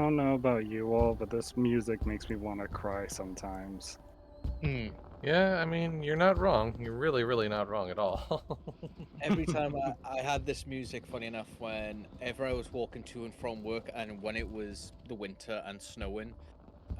don't know about you all, but this music makes me want to cry sometimes. Hmm. Yeah, I mean, you're not wrong. You're really, really not wrong at all. Every time I had this music, funny enough, whenever I was walking to and from work, and when it was the winter and snowing,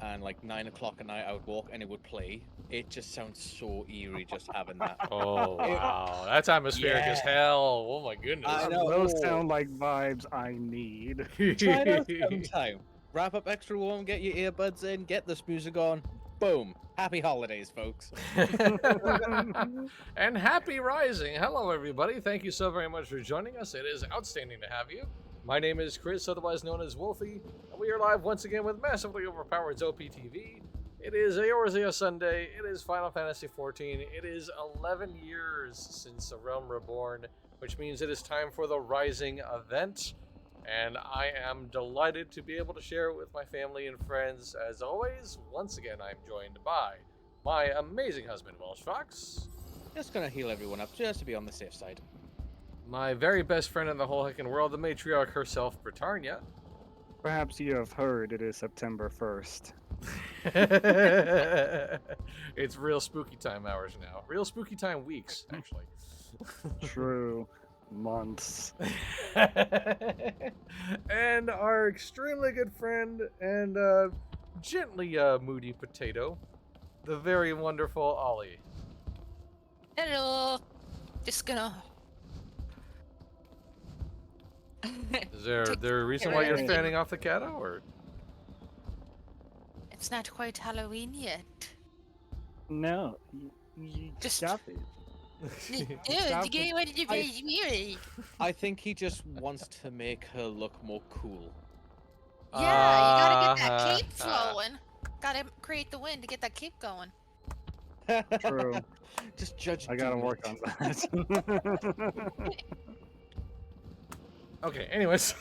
and like 9 o'clock at night, I would walk and it would play. It just sounds so eerie just having that. Oh, It, wow. That's atmospheric as yeah, hell. Oh, my goodness. I know. Those Oh, sound like vibes I need. try it out sometime. Wrap up extra warm, get your earbuds in, get this music on. Boom. Happy holidays, folks. And happy rising. Hello, everybody. Thank you so very much for joining us. It is outstanding to have you. My name is Chris, otherwise known as Wolfie, and we are live once again with massively overpowered OPTV. It is Eorzea Sunday. It is Final Fantasy XIV. It is 11 years since A Realm Reborn, which means it is time for the Rising event. And I am delighted to be able to share it with my family and friends. As always, once again, I'm joined by my amazing husband, Welsh Fox. Just gonna heal everyone up just to be on the safe side. My very best friend in the whole heckin' world, the matriarch herself, Britarnia. Perhaps you have heard it is September 1st. It's real spooky time hours now. Real spooky time weeks, actually. True. Months. And our extremely good friend and gently moody potato, the very wonderful Ollie. Hello. Just gonna. Is there Take a reason care why of you're everything. fanning off the cato, or? It's not quite Halloween yet. No, you Just- stop it. Dude, Stop you it. wanted to be weird. I think he just wants to make her look more cool. Yeah, you gotta get that Uh-huh, cape flowing. Gotta create the wind to get that cape going. True. Just judge. I gotta dude. work on that. Okay, anyways.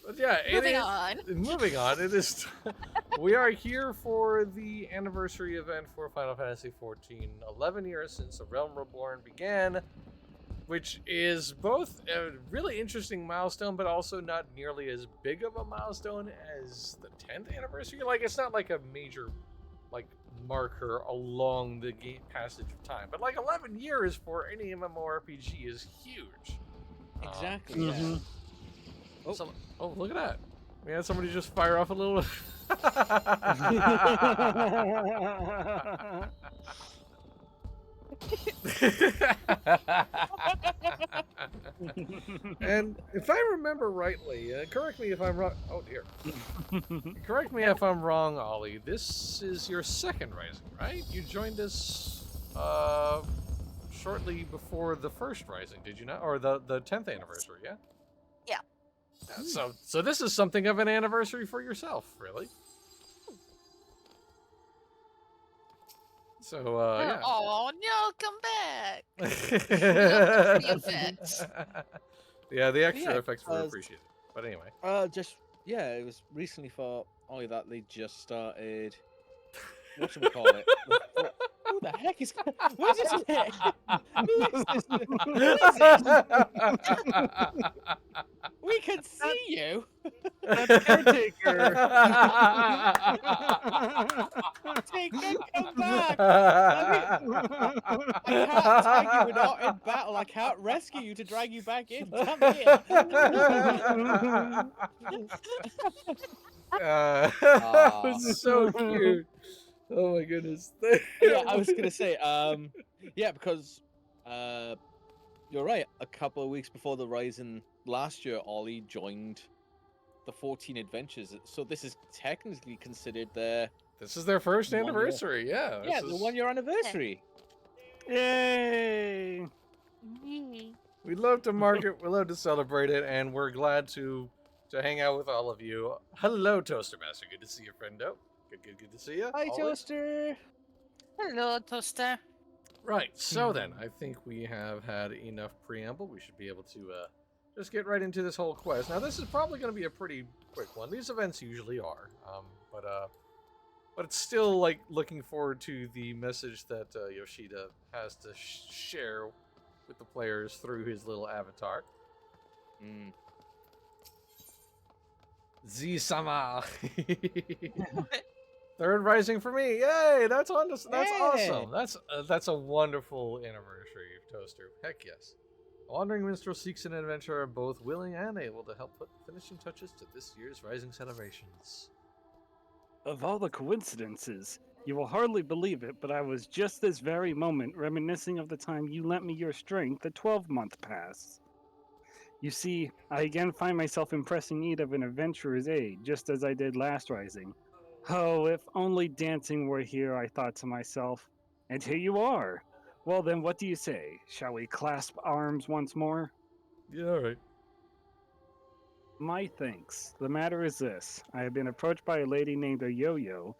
But yeah, Moving on. Moving on, it is. We are here for the anniversary event for Final Fantasy XIV. 11 years since A Realm Reborn began, which is both a really interesting milestone, but also not nearly as big of a milestone as the 10th anniversary. Like, it's not like a major, like, marker along the passage of time, but like 11 years for any MMORPG is huge. Exactly. Yeah. Mhm. Oh, look at that. We had somebody just fire off a little. And if I remember rightly, correct me if I'm wrong. Oh dear. Correct me if I'm wrong, Ollie. This is your second Rising, right? You joined us shortly before the first Rising, did you not? Or the 10th anniversary, yeah? Yeah. So this is something of an anniversary for yourself, really. So yeah. Oh no, come back. Yeah, effects. the extra Yeah, effects were because- appreciated. But anyway. It was recently for only that they just started. What should we call it? Who the heck is? What is this? Who is this? Who is this? We can see you. That's caretaker. Take them, come back. I can't tag you. We're not in battle. I can't rescue you to drag you back in. Come here. That was so cute. Oh my goodness. Yeah, I was gonna say, yeah, because you're right. A couple of weeks before the Rising last year, Ollie joined the 14 Adventures. So this is technically considered their This is their first 1 year. anniversary, yeah. the This is- 1 year anniversary. Yay! We love to mark it, we love to celebrate it, and we're glad to hang out with all of you. Hello, Toaster Master. Good to see you, friendo. Good to see you. Hi, always. Toaster. Hello, Toaster. Right, so then, I think we have had enough preamble. We should be able to just get right into this whole quest. Now, this is probably going to be a pretty quick one. These events usually are, but it's still like looking forward to the message that Yoshida has to share with the players through his little avatar. Mm. Z-sama. Third rising for me. Yay! That's on. That's Yay! awesome. That's a wonderful anniversary, Toaster. Heck yes. A wandering minstrel seeks an adventurer both willing and able to help put finishing touches to this year's rising celebrations. Of all the coincidences, you will hardly believe it, but I was just this very moment reminiscing of the time you lent me your strength, the 12-month pass. You see, I again find myself in pressing need of an adventurer's aid, just as I did last rising. Oh, if only dancing were here, I thought to myself. And here you are. Well then, what do you say? Shall we clasp arms once more? Yeah, all right. My thanks. The matter is this. I have been approached by a lady named a Yo-Yo,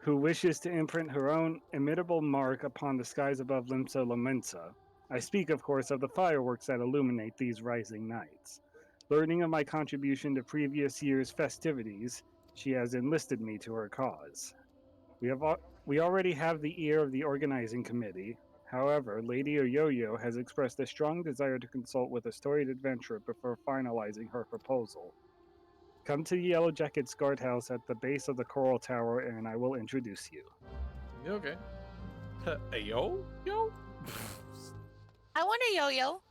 who wishes to imprint her own imitable mark upon the skies above Limsa Lamensa. I speak, of course, of the fireworks that illuminate these rising nights. Learning of my contribution to previous year's festivities, she has enlisted me to her cause. We already have the ear of the organizing committee. However, Lady Yo-Yo has expressed a strong desire to consult with a storied adventurer before finalizing her proposal. Come to the Yellow Jackets guardhouse at the base of the Coral Tower, and I will introduce you. You okay? Hey, yo? Yo? I want a yo-yo.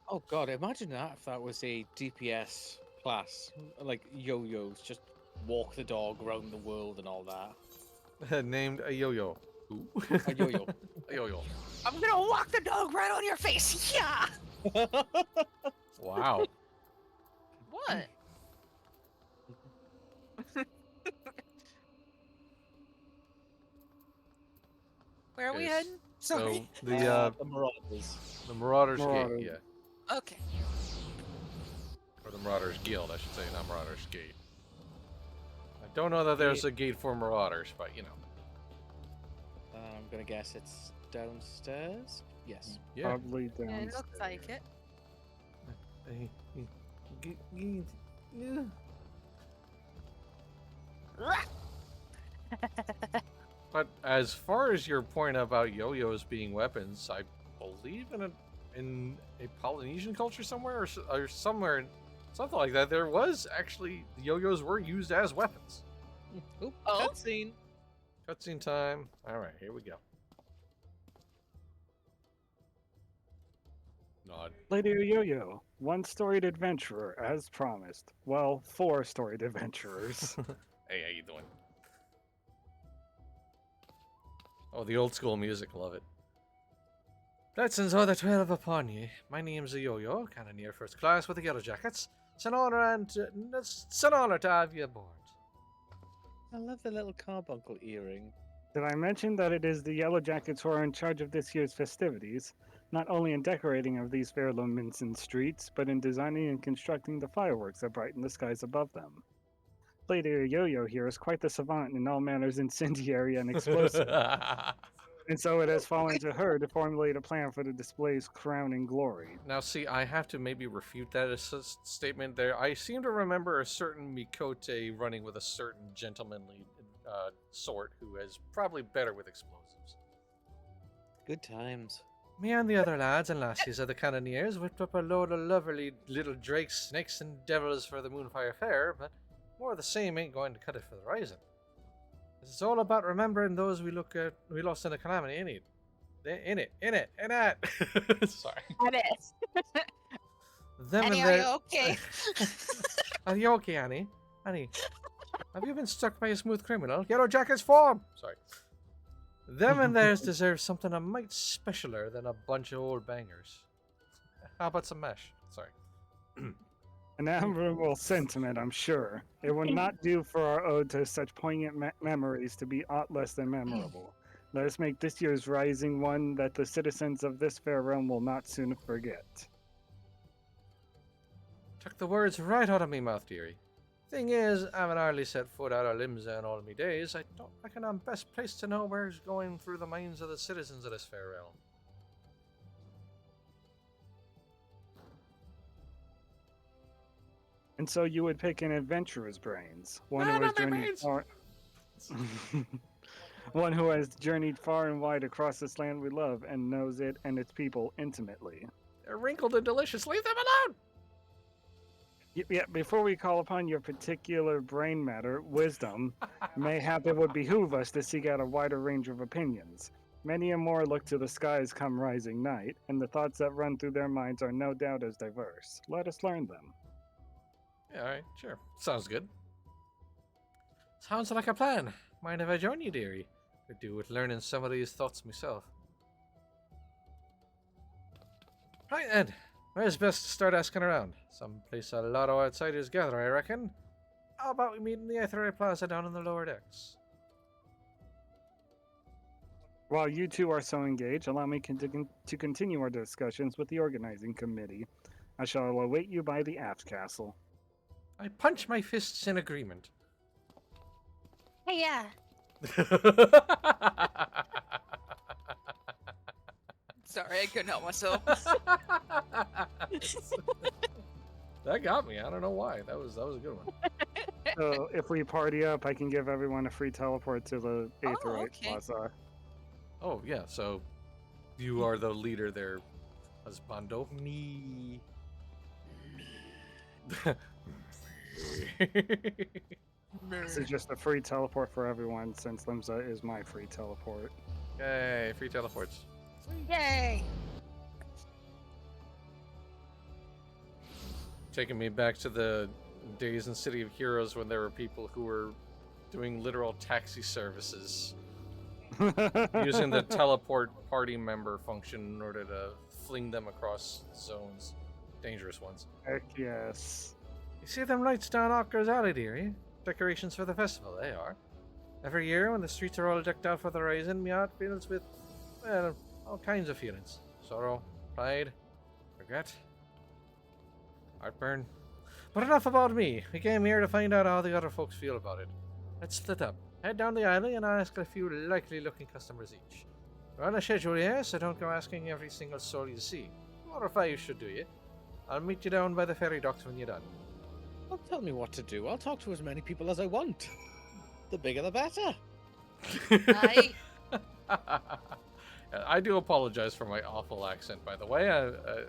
Oh god, imagine that if that was a DPS class. Like yo-yos, just walk the dog around the world and all that. Named a yo-yo. Who? A yo-yo. A yo-yo. I'm gonna walk the dog right on your face. Yeah. Wow. What? Where are we Yes. heading? Sorry. So The Marauders. the Marauders Marauders. Gate, yeah. Okay. Or the Marauders Guild, I should say, not Marauders Gate. I don't know that there's a gate for Marauders, but you know. I'm gonna guess it's downstairs. Yes. Yeah. Probably Yeah, down. it looks like it. But as far as your point about yo-yos being weapons, I believe in a Polynesian culture somewhere or somewhere, something like that, there was actually yo-yos were used as weapons. Oop, Oh. cutscene. Cutscene time. All right, here we go. Nod. Lady Yo-Yo, one storied adventurer, as promised. Well, 4 storied adventurers. Hey, how you doing? Oh, the old school music, love it. Blessings are the 12 upon ye. My name's a Yo-Yo, cannoneer first class with the Yellow Jackets. It's an honor to have you aboard. I love the little carbuncle earring. Did I mention that it is the Yellow Jackets who are in charge of this year's festivities, not only in decorating of these fair Lominson streets, but in designing and constructing the fireworks that brighten the skies above them? Lady Yo-Yo here is quite the savant in all manners incendiary and explosive, and so it has fallen to her to formulate a plan for the display's crowning glory. Now, see, I have to maybe refute that statement there. I seem to remember a certain Mikote running with a certain gentlemanly sort who is probably better with explosives. Good times. Me and the other lads and lassies of the cannoneers whipped up a load of lovely little drakes, snakes, and devils for the Moonfire Fair, but more of the same ain't going to cut it for the rising. It's all about remembering those we lost in the calamity, ain't it? In it. Sorry. That is. Them Annie, and are their... you okay? Are you okay, Annie? Annie, have you been struck by a smooth criminal? Yellow Jackets form! Sorry. Them and theirs deserve something a mite specialer than a bunch of old bangers. How about some mash? Sorry. An admirable sentiment, I'm sure. It would not do for our ode to such poignant memories to be aught less than memorable. Let us make this year's rising one that the citizens of this fair realm will not soon forget. Took the words right out of me mouth, dearie. Thing is, I haven't hardly set foot out of Limsa in all me days. I don't reckon I'm best placed to know where's going through the minds of the citizens of this fair realm. And so you would pick an adventurer's brains, one No, who has not my journeyed brains. far, one who has journeyed far and wide across this land we love and knows it and its people intimately. They're wrinkled and delicious. Leave them alone! Yeah, before we call upon your particular brain matter, wisdom, mayhap it would behoove us to seek out a wider range of opinions. Many and more look to the skies come rising night, and the thoughts that run through their minds are no doubt as diverse. Let us learn them. Yeah, all right, sure. Sounds good. Sounds like a plan. Mind if I join you, dearie? Could do with learning some of these thoughts myself. Right then, where's best to start asking around? Some place a lot of outsiders gather, I reckon. How about we meet in the Aethery Plaza down in the lower decks? While you two are so engaged, allow me to continue our discussions with the organizing committee. I shall await you by the aft castle. I punch my fists in agreement. Hey, yeah. Sorry, I couldn't help myself. That got me. I don't know why. That was a good one. So if we party up, I can give everyone a free teleport to the Aetherite okay. Plaza. Oh yeah, so you are the leader there, husbando. Me. This is just a free teleport for everyone, since Limsa is my free teleport. Yay, free teleports. Yay! Taking me back to the days in City of Heroes when there were people who were doing literal taxi services using the teleport party member function in order to fling them across zones. Dangerous ones. Heck yes. You see them lights down Ocker's Alley, dearie? Decorations for the festival, they are. Every year when the streets are all decked out for the Rising, my heart fills with, well, all kinds of feelings. Sorrow, pride, regret, heartburn. But enough about me. We came here to find out how the other folks feel about it. Let's split up. Head down the alley and ask a few likely-looking customers each. We're on a schedule here, so don't go asking every single soul you see. 4 or 5 should do you. I'll meet you down by the ferry docks when you're done. Don't tell me what to do. I'll talk to as many people as I want. The bigger the better. I do apologize for my awful accent, by the way.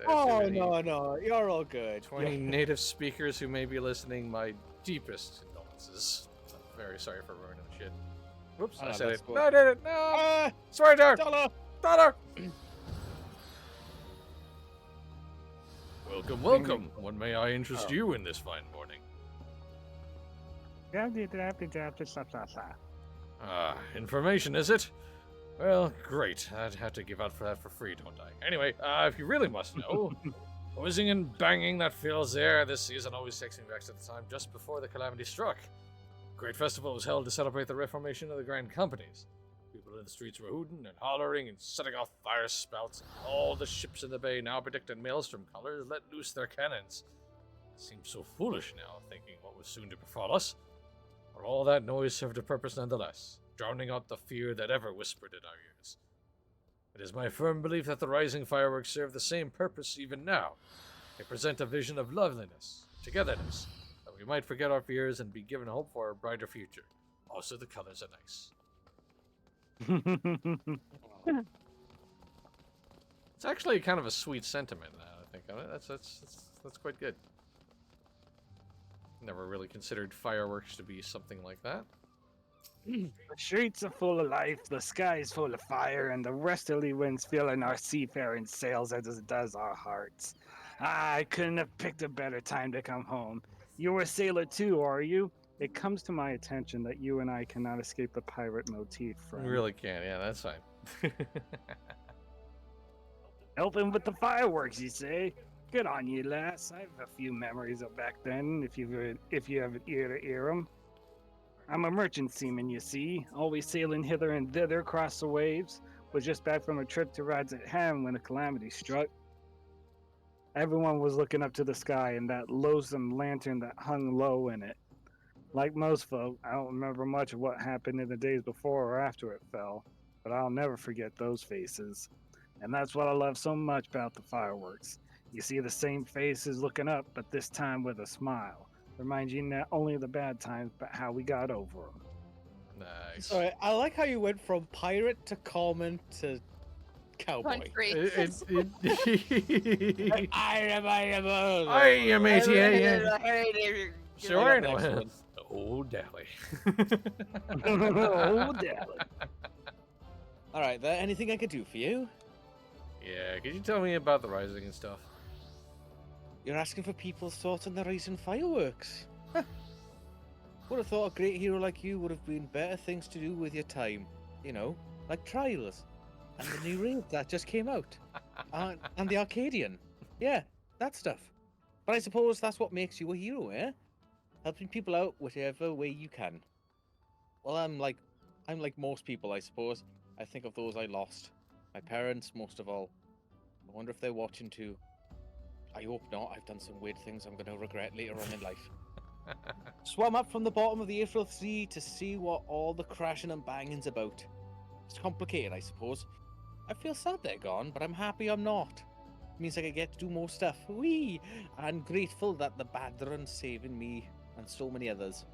Oh, no, you're all good. 20 native speakers who may be listening, my deepest condolences. I'm very sorry for ruining shit. Whoops, I said it. Cool. No, I did it. No! Sorry, Dollar! Dollar! Welcome, welcome. When may I interest you in this fine morning? Information, is it? Well, great. I'd have to give out for that for free, don't I? Anyway, if you really must know, whizzing and banging that fills the air this season always takes me back to the time just before the calamity struck. A great festival was held to celebrate the reformation of the Grand Companies. People in the streets were hooting and hollering and setting off fire spouts. All the ships in the bay, now predicted maelstrom colors, let loose their cannons. It seems so foolish now, thinking what was soon to befall us. But all that noise served a purpose nonetheless, drowning out the fear that ever whispered in our ears. It is my firm belief that the rising fireworks serve the same purpose even now. They present a vision of loveliness, togetherness, that we might forget our fears and be given hope for a brighter future. Also, the colors are nice. It's actually kind of a sweet sentiment now I think of it. That's quite good. Never really considered fireworks to be something like that. The streets are full of life, the sky is full of fire, and the westerly winds filling our seafaring sails as it does our hearts. I couldn't have picked a better time to come home. You're a sailor too, are you? It comes to my attention that you and I cannot escape the pirate motif, friend. We really can, yeah, that's fine. Helping with the fireworks, you say? Good on you, lass. I have a few memories of back then, if you have an ear to hear 'em. I'm a merchant seaman, you see, always sailing hither and thither across the waves. Was just back from a trip to Rides at Ham when a calamity struck. Everyone was looking up to the sky and that loathsome lantern that hung low in it. Like most folk, I don't remember much of what happened in the days before or after it fell, but I'll never forget those faces. And that's what I love so much about the fireworks. You see the same faces looking up, but this time with a smile. Reminds you not only of the bad times, but how we got over them. Nice. Sorry, I like how you went from pirate to common to Cowboy. Country. I am. I am matey, yeah. I Sure, got the next one. Oh, Dally. Oh, Dally. All right, there. Anything I could do for you? Yeah, could you tell me about the Rising and stuff? You're asking for people's thoughts on the Rising fireworks. Huh. Would have thought a great hero like you would have been better things to do with your time. You know, like Trials, and the new raid that just came out, and the Arcadian. Yeah, that stuff. But I suppose that's what makes you a hero, eh? Helping people out whichever way you can. Well, I'm like most people, I suppose. I think of those I lost. My parents, most of all. I wonder if they're watching too. I hope not. I've done some weird things I'm going to regret later on in life. Swam up from the bottom of the April Sea to see what all the crashing and banging's about. It's complicated, I suppose. I feel sad they're gone, but I'm happy I'm not. It means I can get to do more stuff. Whee! And grateful that the Badrun's saving me and so many others.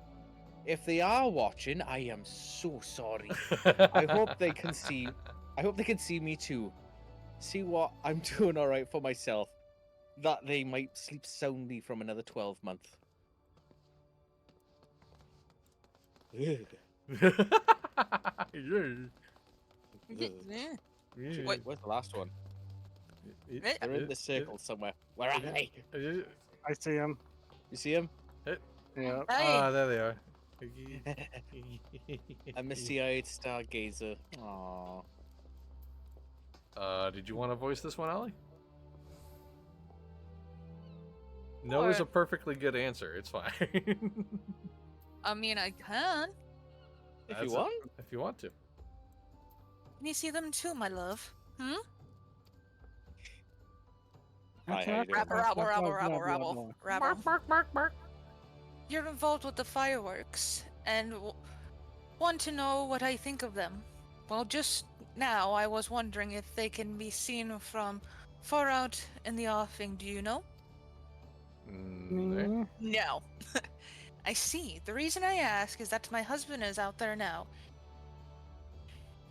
If they are watching, I am so sorry. I hope they can see. I hope they can see me too. See what I'm doing all right for myself. That they might sleep soundly from another 12 months. Yeah. Wait, where's the last one? They're in the circle somewhere. Where are they? I see him. You see him? Yeah. Ah, there they are. A misty-eyed stargazer. Aww. Did you want to voice this one, Ollie? No is a perfectly good answer. It's fine. I mean, I can. If That's you want. If you want to. Can you see them too, my love? Hmm? Hi, how you doing? Rabble. You're involved with the fireworks, and want to know what I think of them. Well, just now I was wondering if they can be seen from far out in the offing, do you know? There. No. I see. The reason I ask is that my husband is out there now.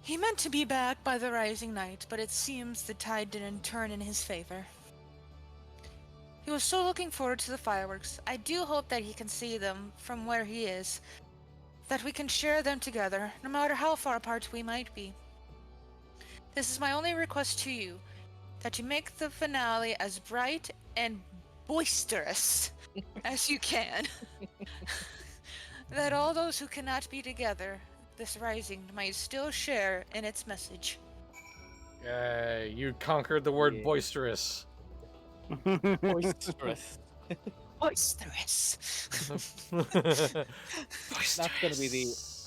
He meant to be back by the rising night, but it seems the tide didn't turn in his favor. He was so looking forward to the fireworks. I do hope that he can see them from where he is, that we can share them together, no matter how far apart we might be. This is my only request to you, that you make the finale as bright and boisterous as you can. That all those who cannot be together this rising might still share in its message. You conquered the word Yeah. boisterous. Boisterous. Boisterous.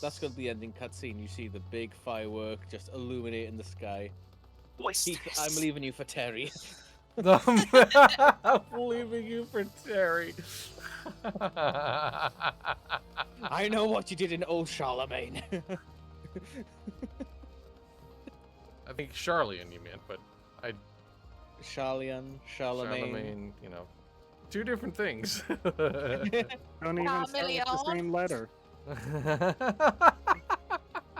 That's gonna be the ending cutscene. You see the big firework just illuminating the sky. Boisterous. I'm leaving you for Terry. I'm leaving you for Terry. I know what you did in Old Charlemagne. I think Charlemagne you meant, but Charlemagne. Charlemagne, you know, two different things. Don't even start with the Million. same letter.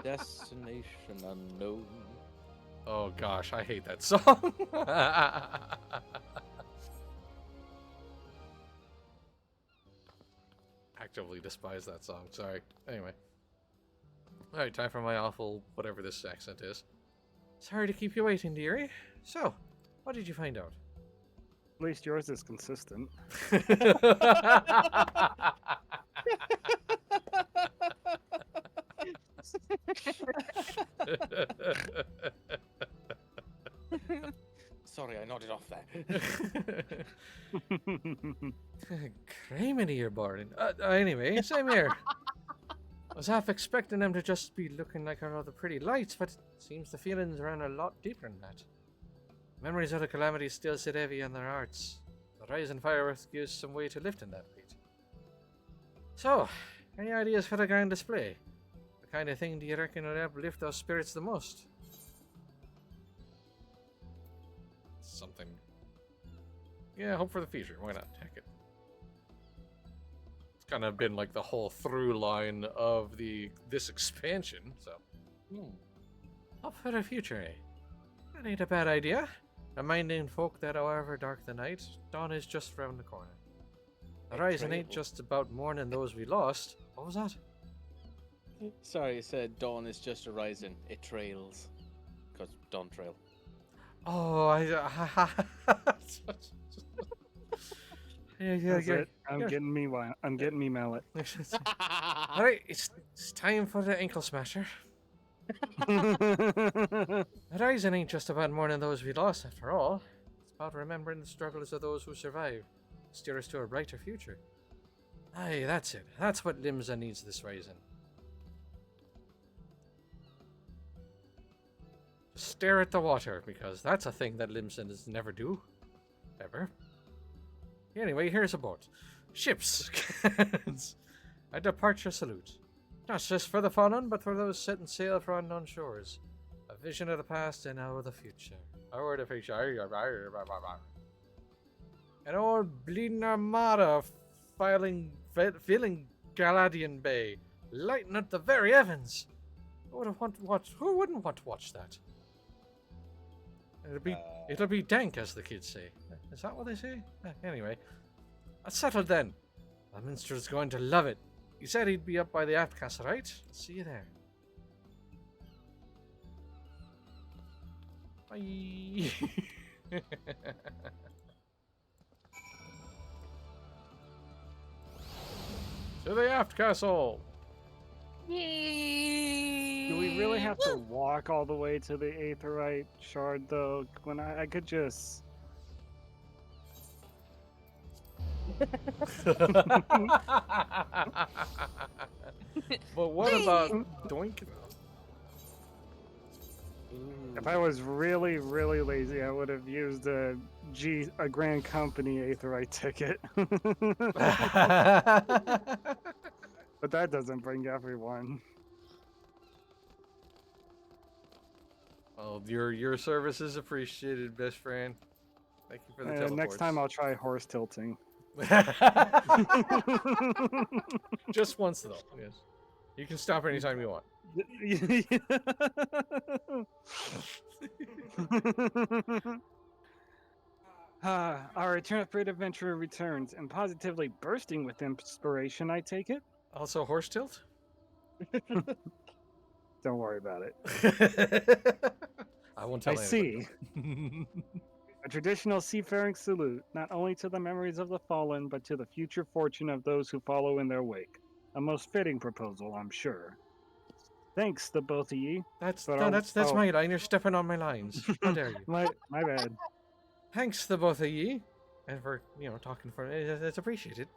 Destination unknown. Oh gosh, I hate that song. Actively despise that song. Sorry. Anyway. Alright, time for my awful whatever this accent is. Sorry to keep you waiting, dearie. So, what did you find out? At least yours is consistent. Sorry, I nodded off there. Criminy, you're boring. Anyway, same here. I was half expecting them to just be looking like our other pretty lights, but it seems the feelings ran a lot deeper than that. Memories of the calamity still sit heavy on their hearts. The rising fireworks gives some way to lifting that weight. So, any ideas for the grand display? What kind of thing do you reckon would uplift those spirits the most? Something. Yeah, hope for the future. Why not? Heck it. It's kind of been like the whole through line of this expansion, so. Hope for the future, eh? That ain't a bad idea. Reminding folk that however dark the night, dawn is just round the corner. The horizon ain't just about mourning those we lost. What was that? Sorry, it said dawn is just arising. It trails. Because dawn trail. Oh, That's it. I'm getting me mallet. Alright, it's time for the ankle smasher. The horizon ain't just about mourning those we lost, after all. It's about remembering the struggles of those who survived, steer us to a brighter future. Aye, that's it. That's what Limsa needs this rising. Stare at the water, because that's a thing that Limsa does never do. Ever. Anyway, here's a boat. Ships! A departure salute. Not just for the fallen, but for those setting sail for unknown shores. A vision of the past and now of the future. Or the future. An old bleeding armada filling Galadian Bay, lighting up the very heavens. Who wouldn't want to watch that? It'll be dank, as the kids say. Is that what they say? Anyway, that's settled then. The minstrel's going to love it. He said he'd be up by the aft castle, right? See you there. Bye. To the aft castle. Yay! Do we really have to walk all the way to the aetheryte shard, though? When I could just... But what about doink? If I was really, really lazy, I would have used a Grand Company aetheryte ticket. But that doesn't bring everyone. Oh, your service is appreciated, best friend. Thank you for the teleports. Next time I'll try horse tilting. Just once though. Yes. You can stop anytime you want. Our eternal freight adventurer returns, and positively bursting with inspiration, I take it? Also horse tilt? Don't worry about it. I won't tell I see. A traditional seafaring salute, not only to the memories of the fallen, but to the future fortune of those who follow in their wake. A most fitting proposal, I'm sure. Thanks, the both of ye. That's my line. You're stepping on my lines. How dare you? My bad. Thanks, the both of ye, and for talking for it. It's appreciated.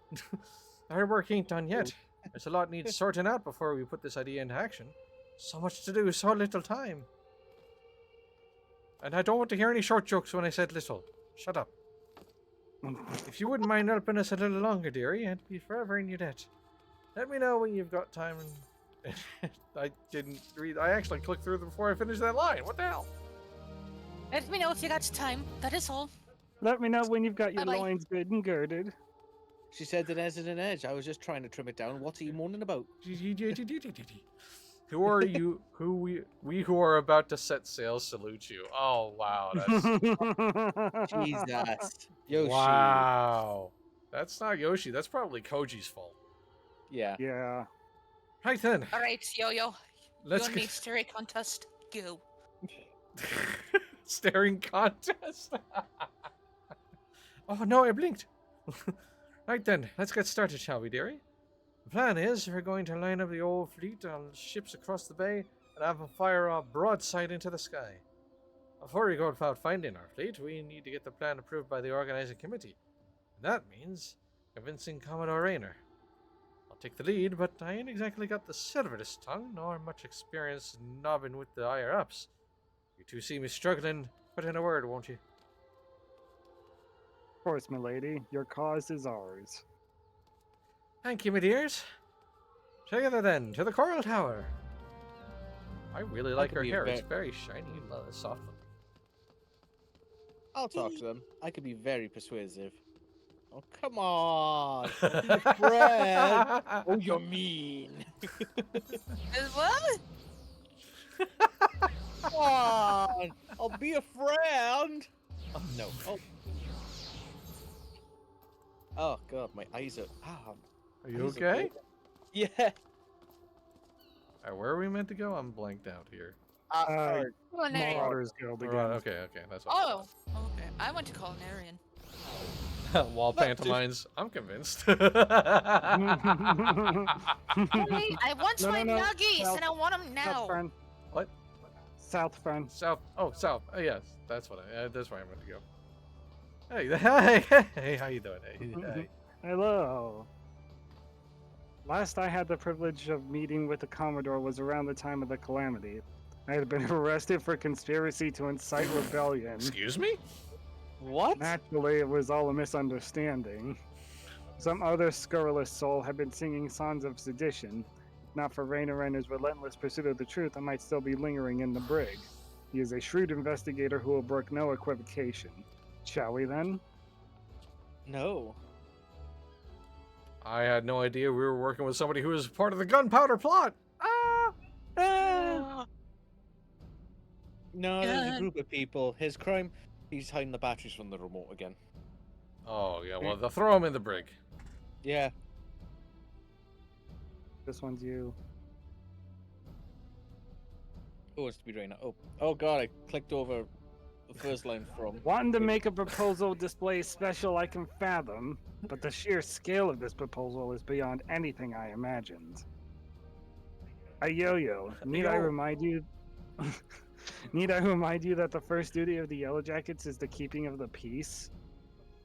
Our work ain't done yet. There's a lot needs sorting out before we put this idea into action. So much to do, so little time. And I don't want to hear any short jokes when I said little. Shut up. If you wouldn't mind helping us a little longer, dearie, I'd be forever in your debt. Let me know when you've got time. And I didn't read. I actually clicked through them before I finished that line. What the hell? Let me know if you got time. That is all. Let me know when you've got your Bye-bye. loins good and girded. She said that as an edge. I was just trying to trim it down. What's he moaning about? Who are you? We who are about to set sail salute you. Oh wow, that's Jesus. Yoshi. wow. That's not Yoshi. That's probably Koji's fault. Yeah. Yeah. Right then. All right, Yo-Yo. Let's you and me, get stare contest. Go. staring contest. Oh no, I blinked. Right then, let's get started, shall we, dearie? The plan is we're going to line up the old fleet on ships across the bay and have them fire a broadside into the sky. Before we go about finding our fleet, we need to get the plan approved by the organizing committee. And that means convincing Commodore Raynor. I'll take the lead, but I ain't exactly got the silverest tongue, nor much experience nobbing with the higher-ups. You two see me struggling, put in a word, won't you? Of course, milady. Your cause is ours. Thank you, my dears. Together then, to the Coral Tower. I really like could her be hair. It's very shiny and soft looking. I'll talk to them. I could be very persuasive. Oh, come on. Brad. Oh, you're mean. What? Come on! I'll be a friend! Oh, no. Oh. Oh, God, my eyes are... Ah, Are you eyes are okay? good. Yeah. Alright, where are we meant to go? I'm blanked out here. Alright. Culinarian. Marauders Guild All right, again. okay, that's what. Oh, okay. I went to culinarian. Wall That too. pantomimes. I'm convinced. Hey, I want No, my no, no. nuggies, South- and I want them South now. Fern. What? South Fern. South. Oh, south. Oh, yes, that's what. That's where I'm going to go. Hey, how you doing? Hey. Hello. Last I had the privilege of meeting with the Commodore was around the time of the Calamity. I had been arrested for conspiracy to incite rebellion. Excuse me? What? Naturally, it was all a misunderstanding. Some other scurrilous soul had been singing songs of sedition. If not for Rainer and his relentless pursuit of the truth, I might still be lingering in the brig. He is a shrewd investigator who will brook no equivocation. Shall we then? No. I had no idea we were working with somebody who was part of the gunpowder plot. No, there's a God. group of people. His crime, he's hiding the batteries from the remote again. Oh yeah, well they'll throw him in the brig. Yeah. This one's you. Oh, it's to be Raina. Oh God, I clicked over the first line from. Wanting to make a proposal display special I can fathom, but the sheer scale of this proposal is beyond anything I imagined. A yo-yo. Need I Yo. remind you? Need I remind you that the first duty of the Yellow Jackets is the keeping of the peace?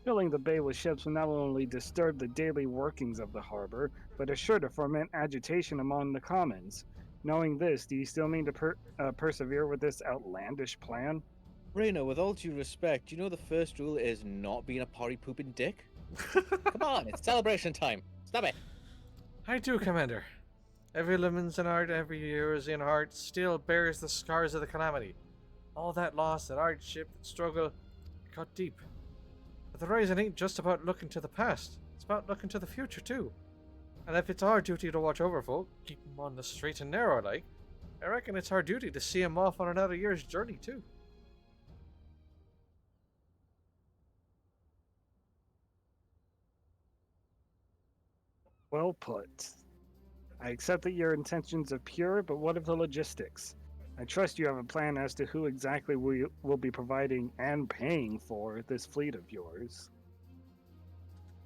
Filling the bay with ships will not only disturb the daily workings of the harbor, but is sure to foment agitation among the commons. Knowing this, do you still mean to persevere with this outlandish plan? Raina, with all due respect, you know the first rule is not being a party pooping dick? Come on, it's celebration time. Stop it. I do, Commander. Every lemons in art, every year's in heart, still bears the scars of the calamity. All that loss, that hardship, that struggle, cut deep. But the Rising ain't just about looking to the past. It's about looking to the future, too. And if it's our duty to watch over folk, keep 'em on the straight and narrow, like, I reckon it's our duty to see 'em off on another year's journey, too. Well put. I accept that your intentions are pure, but what of the logistics? I trust you have a plan as to who exactly we will be providing and paying for this fleet of yours.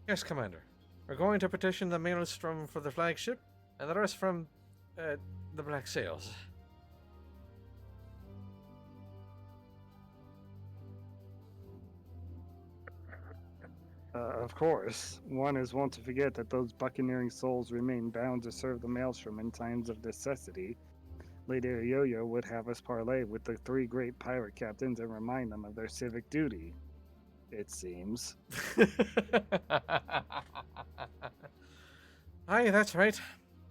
Yes, Commander. We're going to petition the Maelstrom for the flagship, and the rest from, the Black Sails. Of course, one is wont to forget that those buccaneering souls remain bound to serve the Maelstrom in times of necessity. Lady Yo-Yo would have us parley with the three great pirate captains and remind them of their civic duty. It seems. Aye, that's right.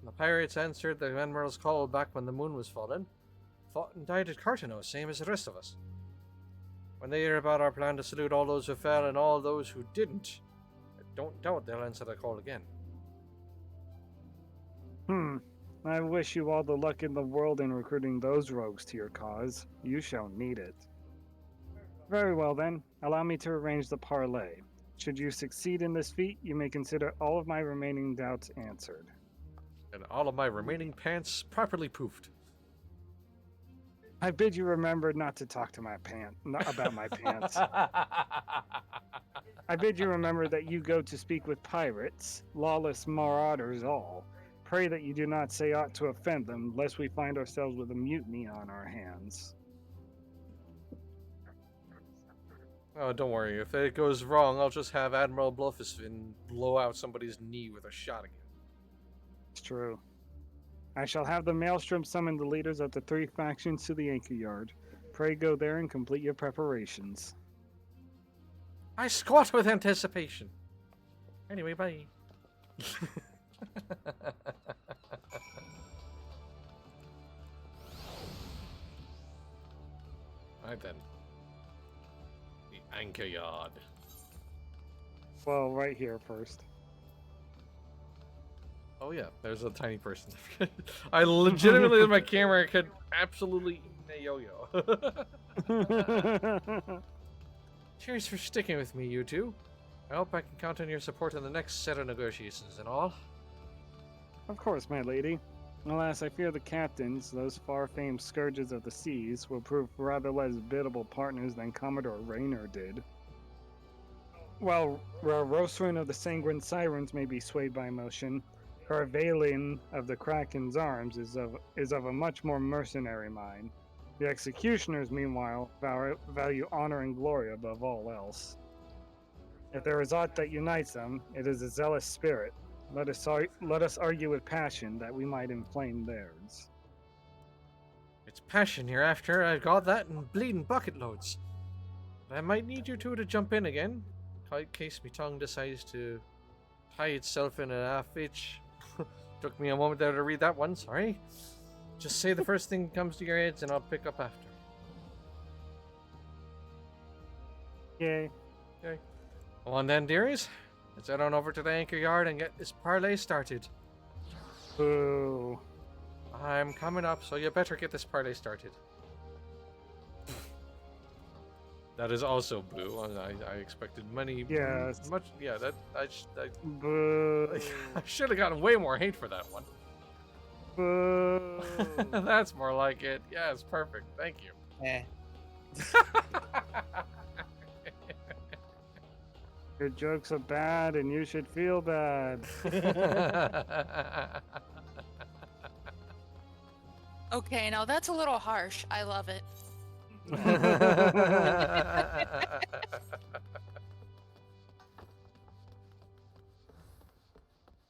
The pirates answered the Admiral's call back when the moon was fallen. Fought and died at Cartano, same as the rest of us. When they hear about our plan to salute all those who fell and all those who didn't, I don't doubt they'll answer the call again. I wish you all the luck in the world in recruiting those rogues to your cause. You shall need it. Very well then, allow me to arrange the parley. Should you succeed in this feat, you may consider all of my remaining doubts answered. And all of my remaining pants properly poofed. I bid you remember not to talk to my about my pants. I bid you remember that you go to speak with pirates, lawless marauders all. Pray that you do not say aught to offend them, lest we find ourselves with a mutiny on our hands. Oh, don't worry. If it goes wrong, I'll just have Admiral Bluffisfin blow out somebody's knee with a shot again. It's true. I shall have the Maelstrom summon the leaders of the three factions to the anchor yard. Pray go there and complete your preparations. I squat with anticipation. Anyway, bye. Right then. The anchor yard. Well, right here first. Oh yeah, there's a tiny person. I legitimately, with my camera, could absolutely eat a yo-yo. Cheers for sticking with me, you two. I hope I can count on your support in the next set of negotiations and all. Of course, my lady. Alas, I fear the captains, those far-famed scourges of the seas, will prove rather less biddable partners than Commodore Rayner did. While Rosrin of the Sanguine Sirens may be swayed by emotion, her Valian of the Kraken's arms is of a much more mercenary mind. The executioners, meanwhile, value honor and glory above all else. If there is aught that unites them, it is a zealous spirit. Let us argue with passion that we might inflame theirs. It's passion you're after. I got that in bleeding bucket loads. But I might need you two to jump in again, in case my tongue decides to tie itself in a half-itch. Took me a moment there to read that one, sorry. Just say the first thing that comes to your heads and I'll pick up after. Yay. Okay. Well, on then, dearies. Let's head on over to the anchor yard and get this parlay started. Boo. I'm coming up, so you better get this parlay started. That is also boo. I expected many. Yes. Much. Yeah. That Boo. I should have gotten way more hate for that one. Boo. That's more like it. Yes, perfect. Thank you. Eh. Your jokes are bad and you should feel bad. Okay, now that's a little harsh. I love it.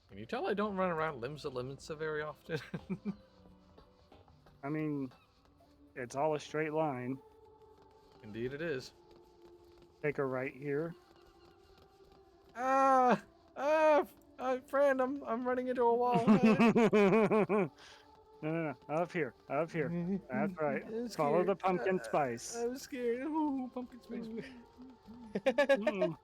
Can you tell I don't run around limbs of Limsa very often? I mean, it's all a straight line. Indeed it is. Take a right here. Friend, I'm running into a wall. No. Up here. That's right. I'm Follow scared. the pumpkin spice. I'm scared. Ooh, pumpkin spice. Mm.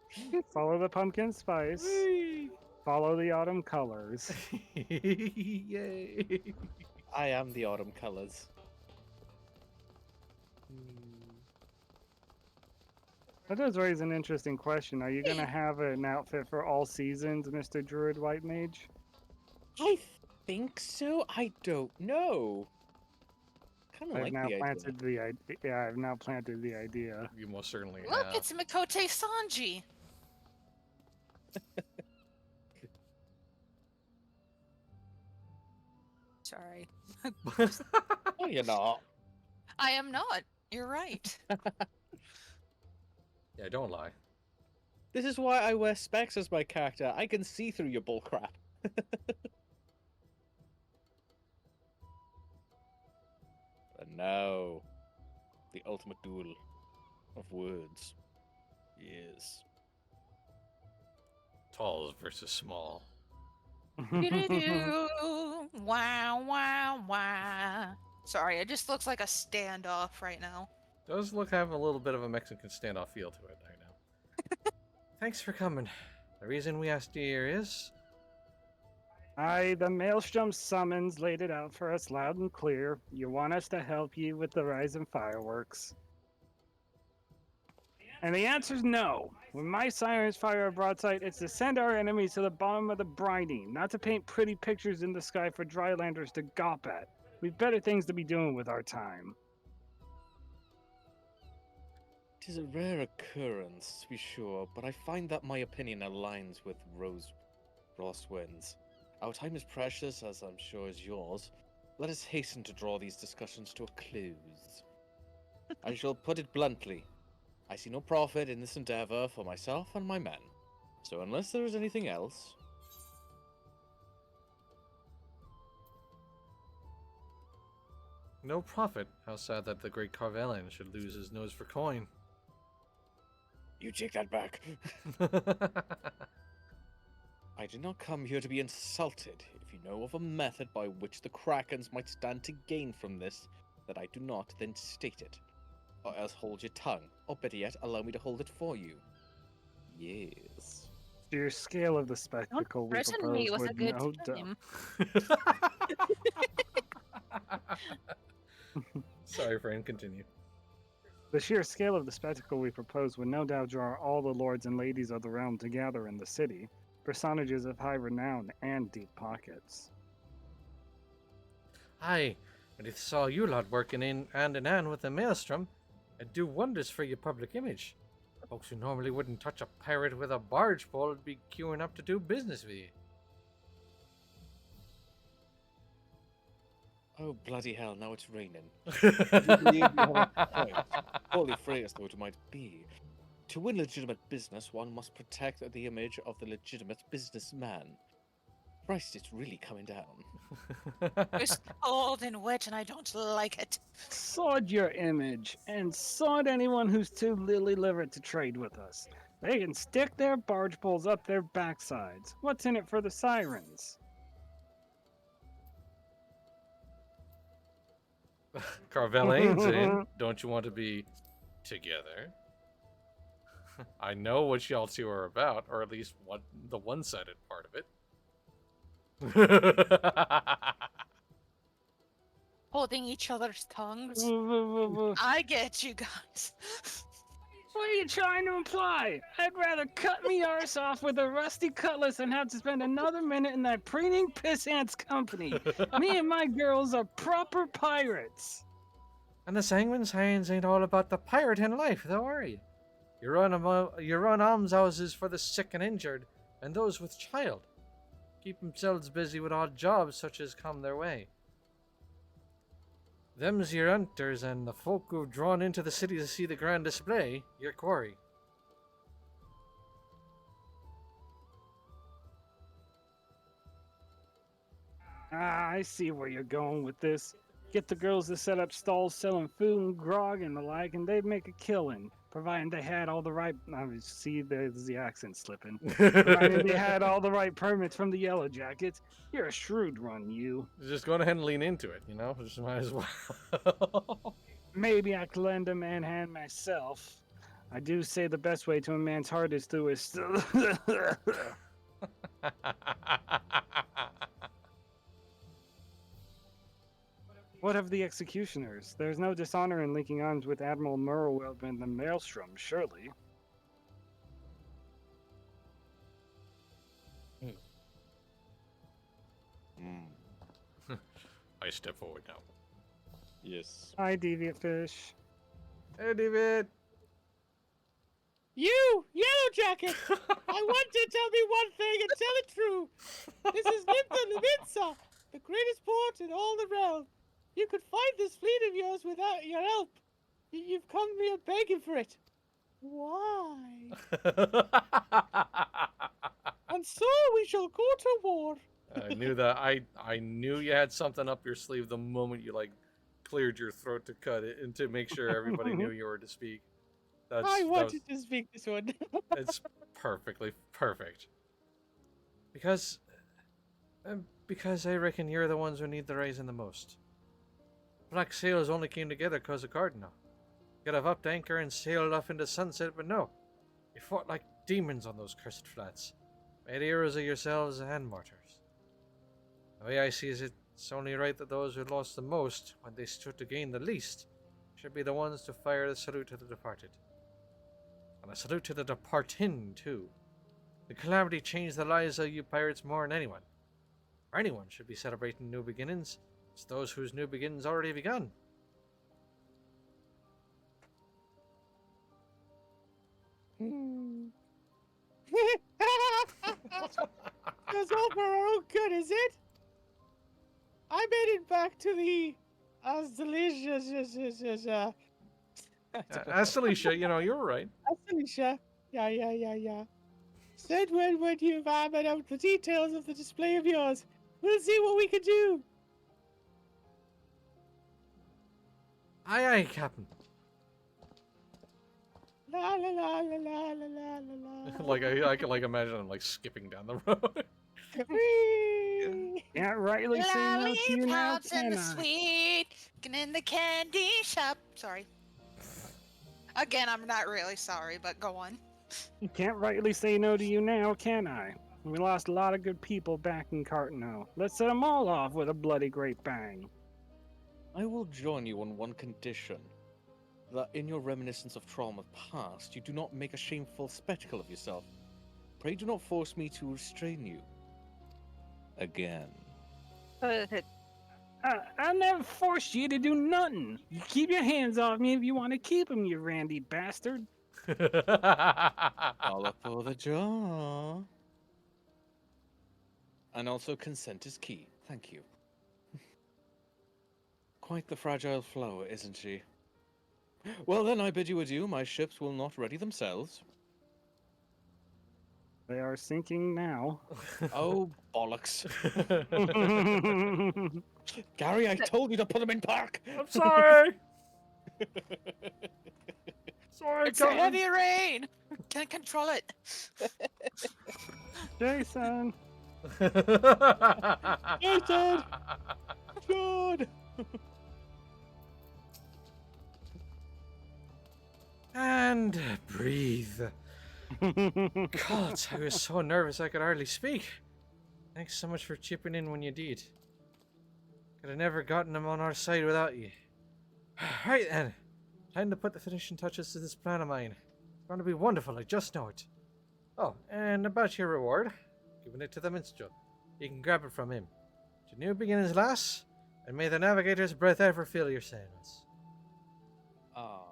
Follow the pumpkin spice. Whee! Follow the autumn colors. Yay! I am the autumn colors. That does raise an interesting question. Are you going to have an outfit for all seasons, Mr. Druid White Mage? I think so. I don't know. Kind of I've like now the idea. planted the idea. Yeah, I've now planted the idea. You most certainly Look, have. it's Mikote Sanji. Sorry. Oh, you're not. I am not. You're right. Yeah, don't lie. This is why I wear specs as my character. I can see through your bullcrap. And now, the ultimate duel of words. Yes. Talls versus small. Doo-doo-doo. Wow, wow, wow. Sorry, it just looks like a standoff right now. Does look have a little bit of a Mexican standoff feel to it right now. Thanks for coming. The reason we asked you here is... Aye, the Maelstrom summons laid it out for us loud and clear. You want us to help you with the Rising Fireworks. And the answer's no. When my sirens fire a broadside, it's to send our enemies to the bottom of the briny, not to paint pretty pictures in the sky for drylanders to gawp at. We've better things to be doing with our time. It is a rare occurrence, to be sure, but I find that my opinion aligns with Roswin's. Our time is precious, as I'm sure is yours. Let us hasten to draw these discussions to a close. I shall put it bluntly. I see no profit in this endeavor for myself and my men. So unless there is anything else... No profit. How sad that the great Carvelian should lose his nose for coin. You take that back. I did not come here to be insulted. If you know of a method by which the Krakens might stand to gain from this, that I do not, then state it. Or else hold your tongue. Or better yet, allow me to hold it for you. Yes. Sheer scale of the Don't spectacle we threaten me propose with a would good no doubt. time. Sorry, friend. Continue. The sheer scale of the spectacle we propose would no doubt draw all the lords and ladies of the realm to gather in the city, personages of high renown and deep pockets. Aye, and if saw you lot working in hand with the maelstrom, it'd do wonders for your public image. Folks who normally wouldn't touch a pirate with a barge pole would be queuing up to do business with you. Oh, bloody hell, now it's raining. I do believe you have a point. Poorly phrased though it might be. To win legitimate business, one must protect the image of the legitimate businessman. Christ, it's really coming down. It's cold and wet, and I don't like it. Sod your image, and sod anyone who's too lily-livered to trade with us. They can stick their barge poles up their backsides. What's in it for the sirens? Carvelane's in. Don't you want to be together? I know what y'all two are about, or at least what the one-sided part of it. Holding each other's tongues. What I get you guys. are you trying to imply? I'd rather cut me arse off with a rusty cutlass than have to spend another minute in that preening pissant's company. Me and my girls are proper pirates. And the Sanguine's Hands ain't all about the pirate in life, though, are you? You run almshouses for the sick and injured, and those with child. Keep themselves busy with odd jobs such as come their way. Them's your hunters, and the folk who've drawn into the city to see the grand display, your quarry. Ah, I see where you're going with this. Get the girls to set up stalls selling food and grog and the like, and they'd make a killing, providing they had all the right. See, there's the accent slipping. Providing they had all the right permits from the Yellow Jackets. You're a shrewd one, you. Just go ahead and lean into it, you know? Just might as well. Maybe I could lend a man hand myself. I do say the best way to a man's heart is through his. What of the executioners? There's no dishonor in linking arms with Admiral Merwell and the Maelstrom, surely. I step forward now. Yes. Hi, Deviant Fish. Hey, David! You, Yellow Jacket! I want you to tell me one thing and tell it true. This is Limitza, the greatest port in all the realm. You could find this fleet of yours without your help. You've come to me begging for it. Why? And so we shall go to war. I knew that. I knew you had something up your sleeve the moment you cleared your throat to cut it and to make sure everybody knew you were to speak. I wanted to speak this one. It's perfectly perfect. Because I reckon you're the ones who need the raising the most. Black sails only came together cause of Cardinal. Could have upped anchor and sailed off into sunset, but no. You fought like demons on those cursed flats. Made heroes of yourselves and martyrs. The way I see it, it's only right that those who lost the most, when they stood to gain the least, should be the ones to fire the salute to the departed. And a salute to the departing, too. The calamity changed the lives of you pirates more than anyone. Or anyone should be celebrating new beginnings. It's those whose new beginnings already begun. That's all for our own good, is it? I made it back to the Astalicia, you're right. Astalicia. Yeah. Said when you've hammered out the details of the display of yours, we'll see what we can do. Aye, Captain. La la la la la la la la. I can imagine him skipping down the road. Whee! Can't rightly say no to you now, Lollipops and can the I? sweet, and in the candy shop. Sorry. Again, I'm not really sorry, but go on. Can't rightly say no to you now, can I? We lost a lot of good people back in Cartano. Let's set them all off with a bloody great bang. I will join you on one condition. That in your reminiscence of trauma past, you do not make a shameful spectacle of yourself. Pray do not force me to restrain you. Again. I never forced you to do nothing. You keep your hands off me if you want to keep them, you randy bastard. All for the jaw. And also consent is key. Thank you. Quite the fragile flower, isn't she? Well then, I bid you adieu. My ships will not ready themselves. They are sinking now. Oh, bollocks. Gary, I told you to put them in park! I'm sorry. Sorry, It's a Captain. heavy rain. Can't control it. Jason! Jason! John! And breathe. God, I was so nervous I could hardly speak. Thanks so much for chipping in when you did. Could have never gotten them on our side without you. Right then, time to put the finishing touches to this plan of mine. It's going to be wonderful, I just know it. Oh, and about your reward, giving it to the minstrel. You can grab it from him. To new beginnings, lass, and may the navigator's breath ever fill your sails. Ah.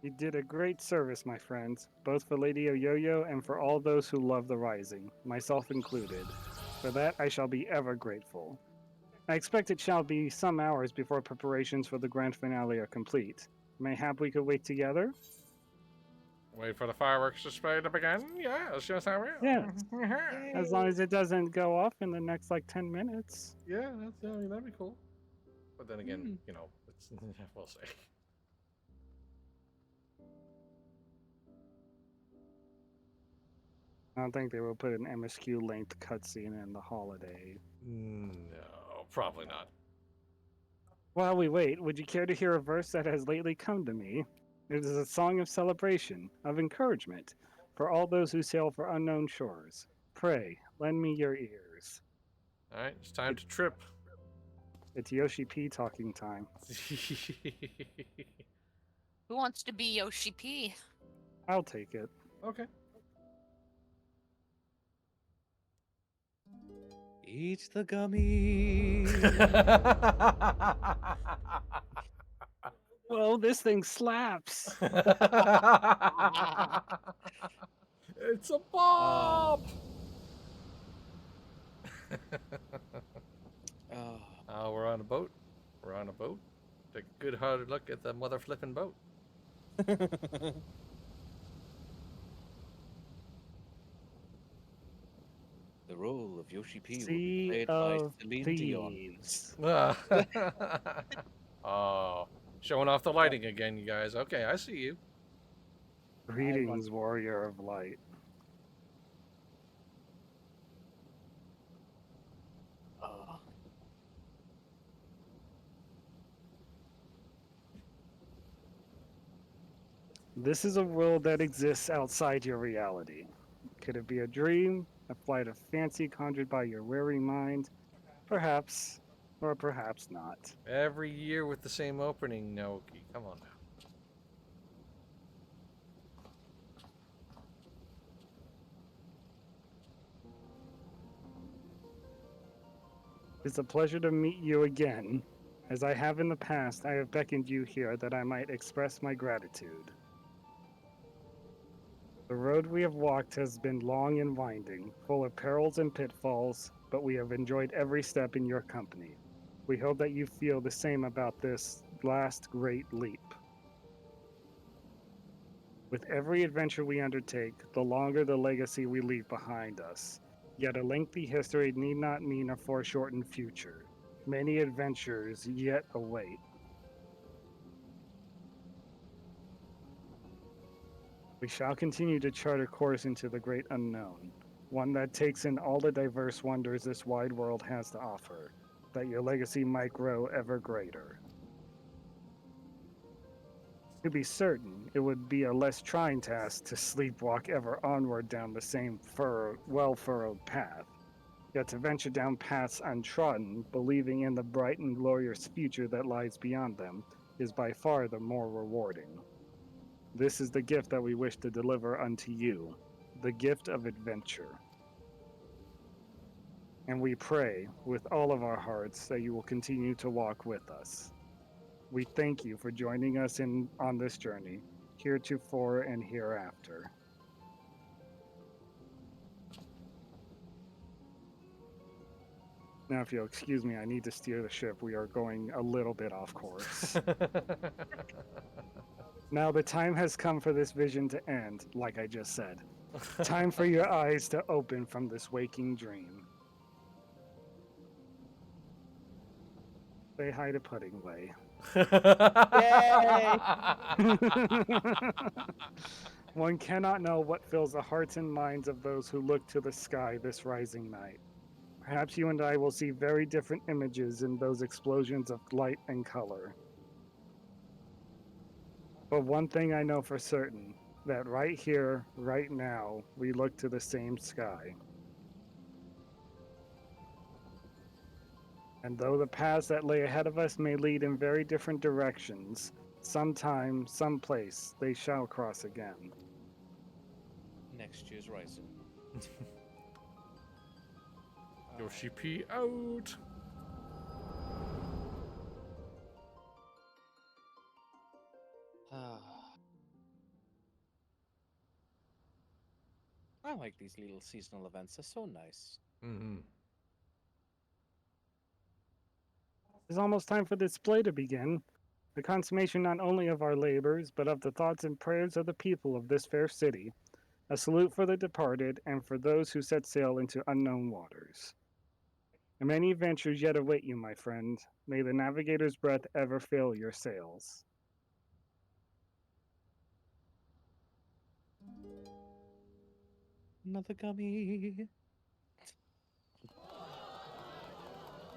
You did a great service, my friends, both for Lady Yo-Yo and for all those who love the Rising, myself included. For that I shall be ever grateful. I expect it shall be some hours before preparations for the grand finale are complete. Mayhap we could wait together? Wait for the fireworks display to begin? Yes, yes, I will. Yes. As long as it doesn't go off in the next, 10 minutes. Yeah, that'd be cool. But then again, it's, we'll see. I don't think they will put an MSQ-length cutscene in the holiday. No, probably not. While we wait, would you care to hear a verse that has lately come to me? It is a song of celebration, of encouragement, for all those who sail for unknown shores. Pray, lend me your ears. Alright, it's time to trip. It's Yoshi P talking time. Who wants to be Yoshi P? I'll take it. Okay. Eat the gummy. Whoa, this thing slaps! It's a bomb! Oh, we're on a boat. We're on a boat. Take a good hard look at the mother flipping boat. The role of Yoshi P will be Sea played by of Celine Dion. Thieves. Oh, showing off the lighting again, you guys. Okay, I see you. Greetings, warrior of light. This is a world that exists outside your reality. Could it be a dream, a flight of fancy conjured by your weary mind? Perhaps, or perhaps not. Every year with the same opening, Naoki. Come on now. It's a pleasure to meet you again. As I have in the past, I have beckoned you here that I might express my gratitude. The road we have walked has been long and winding, full of perils and pitfalls, but we have enjoyed every step in your company. We hope that you feel the same about this last great leap. With every adventure we undertake, the longer the legacy we leave behind us. Yet a lengthy history need not mean a foreshortened future. Many adventures yet await. We shall continue to chart a course into the great unknown, one that takes in all the diverse wonders this wide world has to offer. that your legacy might grow ever greater. To be certain, it would be a less trying task to sleepwalk ever onward down the same well-furrowed path, yet to venture down paths untrodden, believing in the bright and glorious future that lies beyond them, is by far the more rewarding. This is the gift that we wish to deliver unto you, the gift of adventure. And we pray with all of our hearts that you will continue to walk with us. We thank you for joining us on this journey, heretofore and hereafter. Now, if you'll excuse me, I need to steer the ship. We are going a little bit off course. Now, the time has come for this vision to end, like I just said. Time for your eyes to open from this waking dream. Say hi to Pudding Way. Yay! One cannot know what fills the hearts and minds of those who look to the sky this rising night. Perhaps you and I will see very different images in those explosions of light and color. But one thing I know for certain, that right here, right now, we look to the same sky. And though the paths that lay ahead of us may lead in very different directions, sometime, someplace, they shall cross again. Next year's rising. Yoshi P out. I like these little seasonal events. They're so nice. Mm-hmm. It's almost time for the display to begin. The consummation not only of our labors, but of the thoughts and prayers of the people of this fair city. A salute for the departed, and for those who set sail into unknown waters. And many adventures yet await you, my friend. May the navigator's breath ever fill your sails. Another gummy.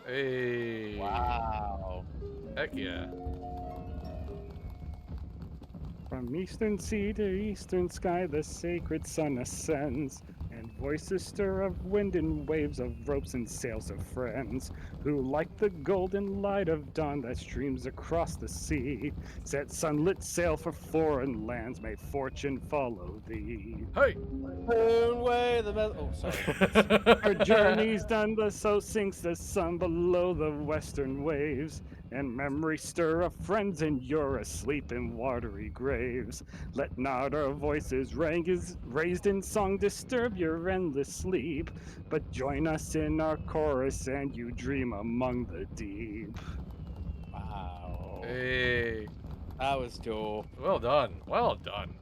Hey. Wow. Heck yeah. From eastern sea to eastern sky, the sacred sun ascends, and voices stir of wind and waves of ropes and sails of friends, who, like the golden light of dawn that streams across the sea, set sunlit sail for foreign lands, may fortune follow thee. Hey. Turn away the metal. Oh, sorry. Our journey's done, so sinks the sun below the western waves, and memories stir of friends, and you're asleep in watery graves. Let not our voices raised in song disturb your endless sleep, but join us in our chorus, and you dream among the deep. Wow. Hey. That was dope. Well done. Well done.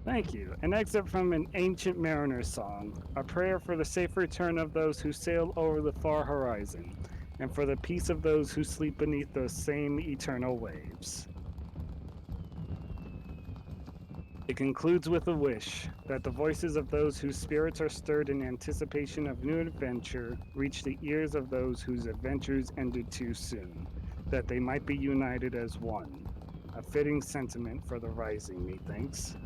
Thank you. An excerpt from an ancient mariner's song, a prayer for the safe return of those who sail over the far horizon, and for the peace of those who sleep beneath those same eternal waves. It concludes with a wish that the voices of those whose spirits are stirred in anticipation of new adventure reach the ears of those whose adventures ended too soon, that they might be united as one. A fitting sentiment for the rising, methinks.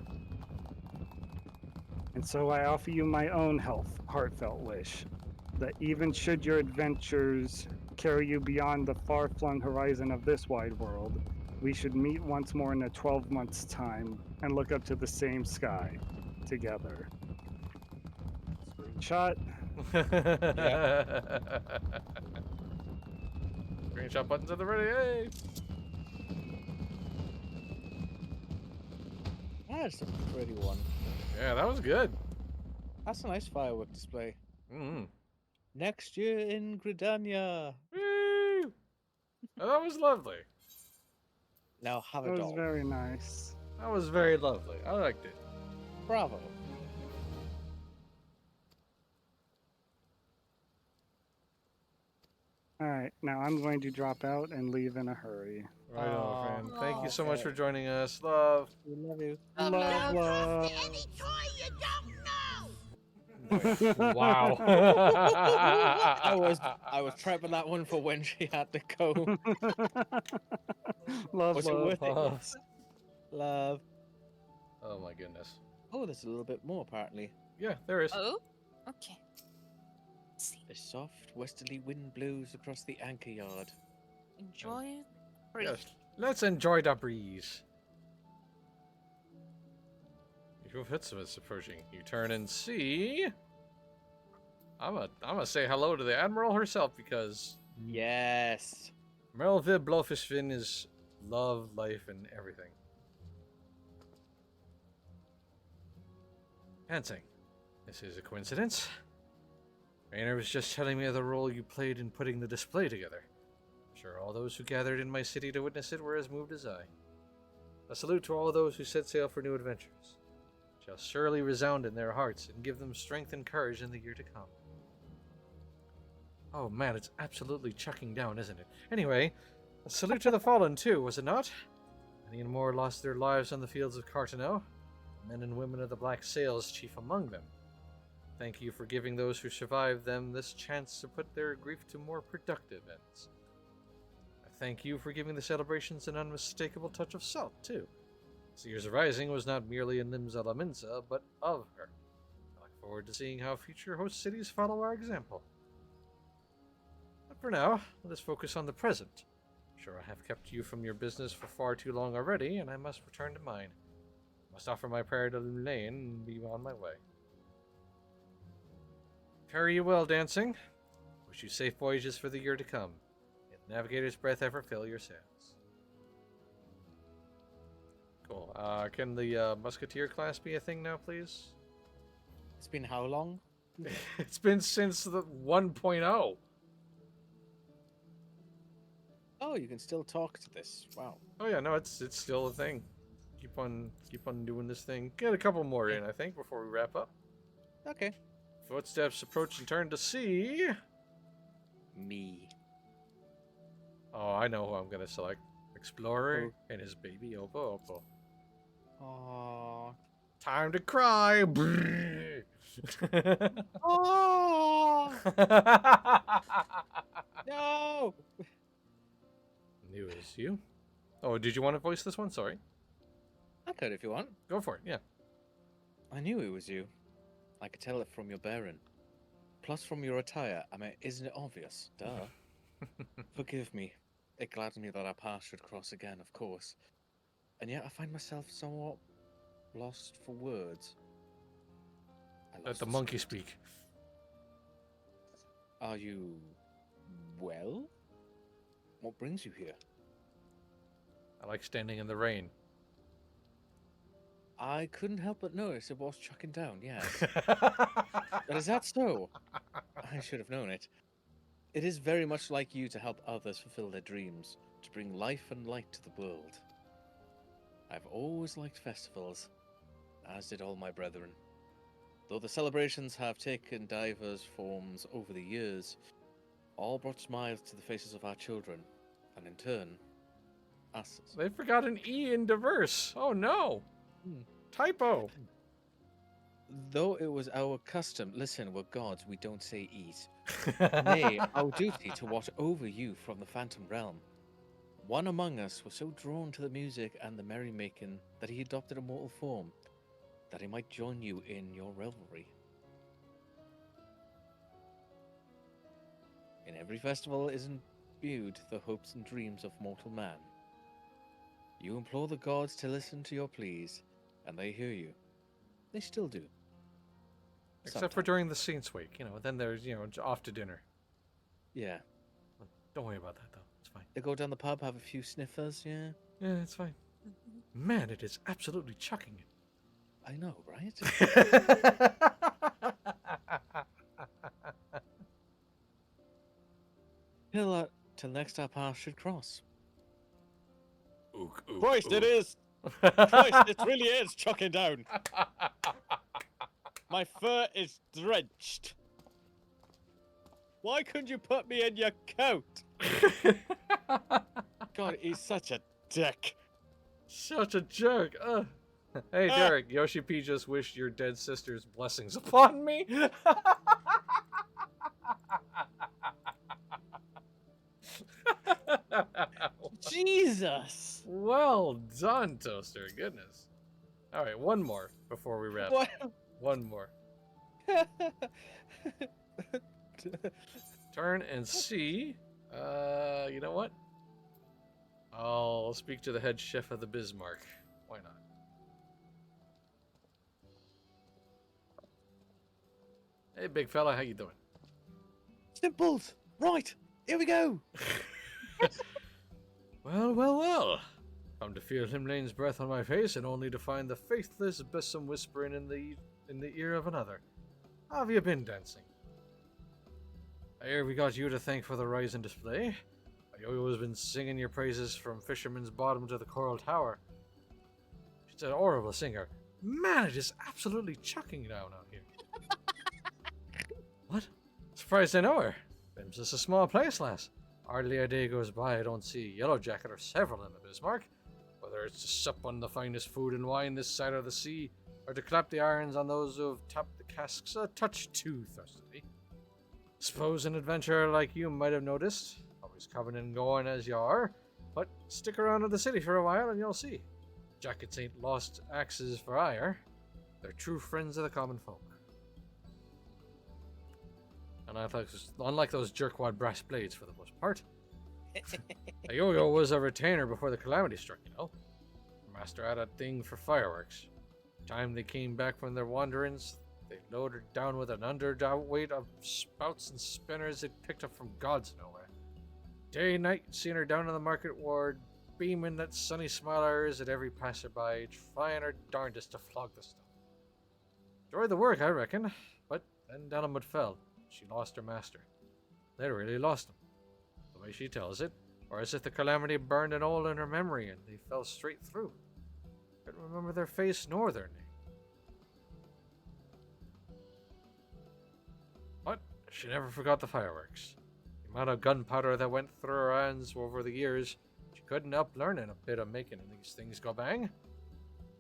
And so I offer you my own heartfelt wish, that even should your adventures carry you beyond the far-flung horizon of this wide world, we should meet once more in a 12 months' time and look up to the same sky together. Screenshot. Screenshot buttons at the ready. Hey. That's a pretty one. Yeah, that was good. That's a nice firework display. Mm-hmm. Next year in Gridania. Woo! Oh, that was lovely. Now have That a was doll. very nice. That was very lovely. I liked it. Bravo. Alright, now I'm going to drop out and leave in a hurry. Right on, friend. Thank you so much Okay. for joining us. Love. We love you. Love, love. Any toy you don't know! Wow. I was prepping that one for when she had to go. Love, Was it love. worth it? Yes. Love. Oh my goodness. Oh, there's a little bit more apparently. Yeah, there is. Oh, okay. Let's see. A soft westerly wind blows across the anchor yard. Enjoy. Breathe. Yes. Let's enjoy the breeze. Your Hitsuma's approaching. You turn and see. I'm gonna say hello to the Admiral herself because Yes. Melville Blowfishfin is love, life, and everything. Dancing. This is a coincidence. Rainer was just telling me of the role you played in putting the display together. I'm sure all those who gathered in my city to witness it were as moved as I. A salute to all those who set sail for new adventures. It shall surely resound in their hearts and give them strength and courage in the year to come. Oh man, it's absolutely chucking down, isn't it? Anyway, a salute to the fallen too, was it not? Many and more lost their lives on the fields of Cartano. Men and women of the Black Sails chief among them. Thank you for giving those who survived them this chance to put their grief to more productive ends. I thank you for giving the celebrations an unmistakable touch of salt, too. This year's Rising was not merely in Limsa La Minsa, but of her. I look forward to seeing how future host cities follow our example. But for now, let us focus on the present. I'm sure I have kept you from your business for far too long already, and I must return to mine. I must offer my prayer to Lane and be on my way. Fare you well, dancing. Wish you safe voyages for the year to come. May the navigator's breath ever fill your sails. Cool. Can the musketeer class be a thing now, please? It's been how long? It's been since the 1.0. Oh, you can still talk to this. Wow. Oh yeah, no, it's still a thing. Keep on doing this thing. Get a couple more in, I think, before we wrap up. Okay. Footsteps approach and turn to see. Me. Oh, I know who I'm gonna select. Explorer and his baby Oppo Oppo. Aww. Time to cry. Oh no! Knew it was you. Oh, did you want to voice this one? Sorry. I could if you want. Go for it. Yeah. I knew it was you. I could tell it from your bearing. Plus from your attire. I mean, isn't it obvious? Duh. Forgive me. It gladdens me that our paths should cross again, of course. And yet I find myself somewhat lost for words. Let the monkey speak. Are you well? What brings you here? I like standing in the rain. I couldn't help but notice it was chucking down, yes. But is that so? I should have known it. It is very much like you to help others fulfill their dreams, to bring life and light to the world. I've always liked festivals, as did all my brethren. Though the celebrations have taken diverse forms over the years, all brought smiles to the faces of our children, and in turn, us. They forgot an E in diverse. Oh no. Typo. Though it was our custom, listen, we're gods, we don't say eat. Nay, our duty to watch over you from the phantom realm. One among us was so drawn to the music and the merrymaking that he adopted a mortal form, that he might join you in your revelry. In every festival is imbued the hopes and dreams of mortal man. You implore the gods to listen to your pleas, and they hear you. They still do. Except for during the Saints Week, then there's, off to dinner. Yeah. Don't worry about that, though. It's fine. They go down the pub, have a few sniffers, yeah? Yeah, it's fine. Man, it is absolutely chucking it. I know, right? Till next our paths should cross. Christ, it is! Christ, it really is chucking down. My fur is drenched. Why couldn't you put me in your coat? God, he's such a dick. Such a jerk. Hey, Derek, Yoshi P just wished your dead sister's blessings upon me. Jesus. Well done, Toaster. Goodness. All right, one more before we wrap. What? One more. Turn and see. You know what? I'll speak to the head chef of the Bismarck. Why not? Hey, big fella, how you doing? Simples. Right. Here we go. Well. Come to feel Himlane's breath on my face, and only to find the faithless besom whispering in the ear of another. How have you been dancing? I hear we got you to thank for the rise in display. Yo-Yo has been singing your praises from Fisherman's Bottom to the Coral Tower. She's an horrible singer. Man, it is absolutely chucking down out here. What? Surprised I know her. Them's just a small place, lass. Hardly a day goes by I don't see a Yellow Jacket or several in the Bismarck. Whether it's to sup on the finest food and wine this side of the sea, or to clap the irons on those who have tapped the casks a touch too thirstily. Suppose an adventurer like you might have noticed, always coming and going as you are, but stick around in the city for a while and you'll see. Jackets ain't lost axes for ire. They're true friends of the common folk. And unlike those jerkwad brass blades for the most part. A Yo-Yo was a retainer before the calamity struck, you know. Master had a thing for fireworks. Time they came back from their wanderings, they loaded down with an underweight of spouts and spinners they'd picked up from God's nowhere. Day and night, seeing her down in the market ward, beaming that sunny smile of hers at every passerby, trying her darndest to flog the stuff. Enjoyed the work, I reckon, but then down it fell. She lost her master. Literally lost him. The way she tells it, or as if the calamity burned an hole in her memory and they fell straight through. Couldn't remember their face nor their name. But she never forgot the fireworks. The amount of gunpowder that went through her hands over the years, she couldn't help learning a bit of making these things go bang.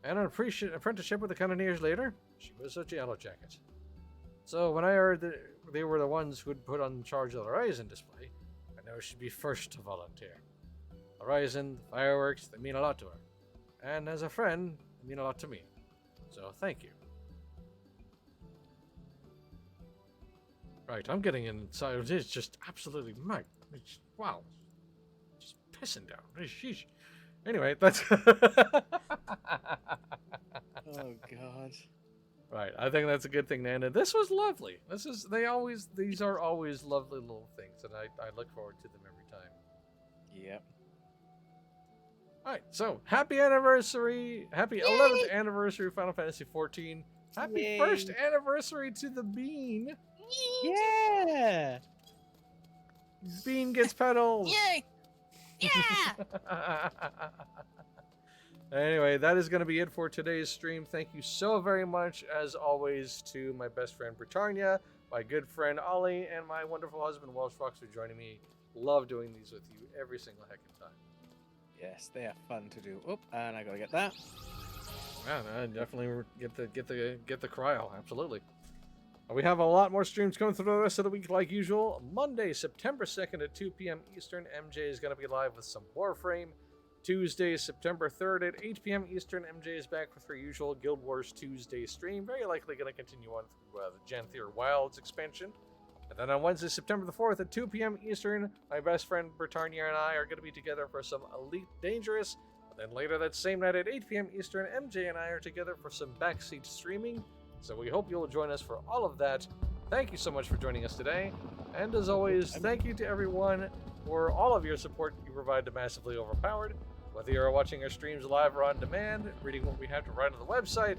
And an apprenticeship with the Cannoneers later, she was a Yellow Jacket. So when I heard that they were the ones who'd put on charge of the Horizon display, I know she'd be first to volunteer. Horizon, the fireworks, they mean a lot to her. And as a friend, they mean a lot to me. So thank you. Right, I'm getting inside. It's just absolutely mad. Wow. Just pissing down. Sheesh. Anyway, that's... Oh, God. Right, I think that's a good thing to end it. This was lovely. These are always lovely little things, and I look forward to them every time. Yep. Alright, so happy anniversary, happy 11th anniversary of Final Fantasy XIV. Happy Yay. first anniversary to the Bean. Yeah. Bean gets pedals. Yay! Yeah! Anyway, that is going to be it for today's stream. Thank you so very much, as always, to my best friend Britannia, my good friend Ollie, and my wonderful husband Welsh Fox for joining me. Love doing these with you every single heckin' time. Yes, they are fun to do. Oh, and I gotta get that. Yeah, no, definitely get the cryo. Absolutely. We have a lot more streams coming through the rest of the week, like usual. Monday, September 2nd at 2 p.m. Eastern, MJ is going to be live with some Warframe. Tuesday, September 3rd at 8 p.m. Eastern, MJ is back with her usual Guild Wars Tuesday stream. Very likely going to continue on through the Janthier Wilds expansion. And then on Wednesday, September the 4th at 2 p.m. Eastern, my best friend Britannia and I are going to be together for some Elite Dangerous. And then later that same night at 8 p.m. Eastern, MJ and I are together for some backseat streaming. So we hope you'll join us for all of that. Thank you so much for joining us today. And as always, thank you to everyone for all of your support you provide to Massively Overpowered. Whether you're watching our streams live or on demand, reading what we have to write on the website,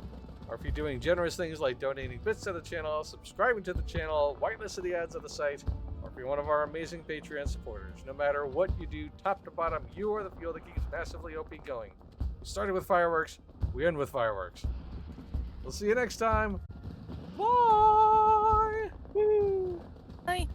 or if you're doing generous things like donating bits to the channel, subscribing to the channel, whitelisting the ads on the site, or if you're one of our amazing Patreon supporters. No matter what you do, top to bottom, you are the fuel that keeps Massively OP going. We started with fireworks, we end with fireworks. We'll see you next time. Bye! Bye.